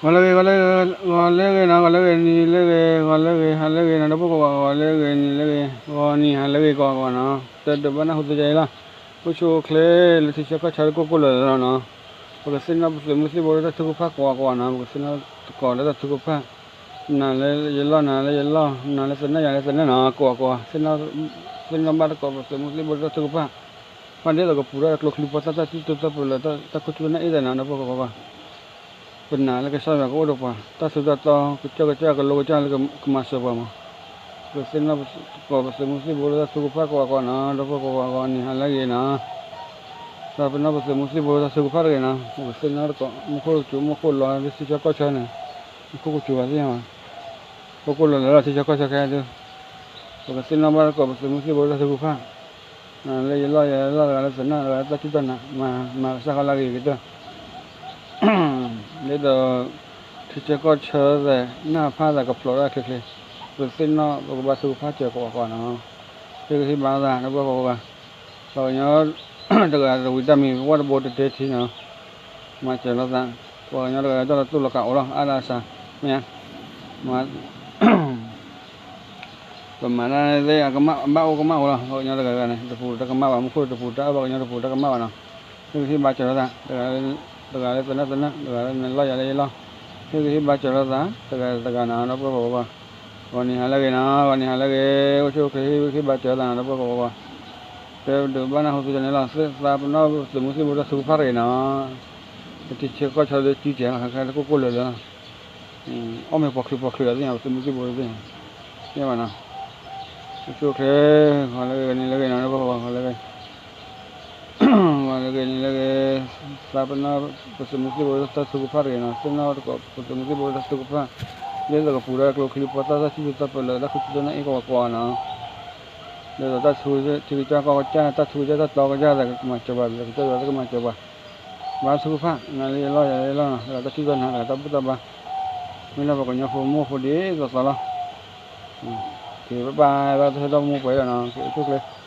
Galege na galege ni lege galege halege na dopo galege ni lege ni halege ko na te de bana hote jaila kucho kle le tisha ka chal ko la na porque se na musi bol ta tu pa ko na porque se na ko la ta tu pa na le yella na le se na ya le se na ko se na ba ko se musi bol ta tu pa pande da ko pura lo klipa ta ti to ta pula ta kuchu na ida na dopo ko pernah lagi saya ko do pa ta sudah ta kecil-kecil kalau kecil lagi kemas apa mah kesena ko musi bola ta supa ko na do ko ni halagi na ta pernah musi bola ta supa re na kesena ko mo ko la si cha ko cha na ko chu ba ya ko la si cha ko cha ka do kesena ba ko musi bola ta supa na le la sana ta kita na ma sa ka lagi gitu le do tiche ko chhe na pha da ko flora ke sin no ko ba su pha che ko na ke hi ba da no ko ba so nyo da ga vitamin what about the thi no ma che lo da ko nyo da da tu lo ka o lo ala sa me ma ko ma na le ka ma o lo ko nyo da ga ne da pu da ka ma ba mo ko da pu da ba nyo da pu da ka ma ba na ke hi ba che lo da daga tana daga lo ya le lo ke ba cha da daga na no ko ba ni halage o cho ke ba cha da no ko ba te do bana ho tu ne la se sa no se musi bo su fa re na ti che ko cha de ti che ka ko le la o me po khlu ya se musi bo de ya ba na cho ke halage ni lage na no ko ba halage lagi sapna musi bola ta supa re na sena ko musi bola supa le da pura ko khili pata ta si ta pala da khu na ko na le da su je ti ta ko cha ta su je ta to ja da ma cha ba le ta da ma cha ba supa na le lo ya lo na ta ti na ta bu ta ba mi na ba ko nya fo mo fo de da sala ke ba ba ta da mo pa na ke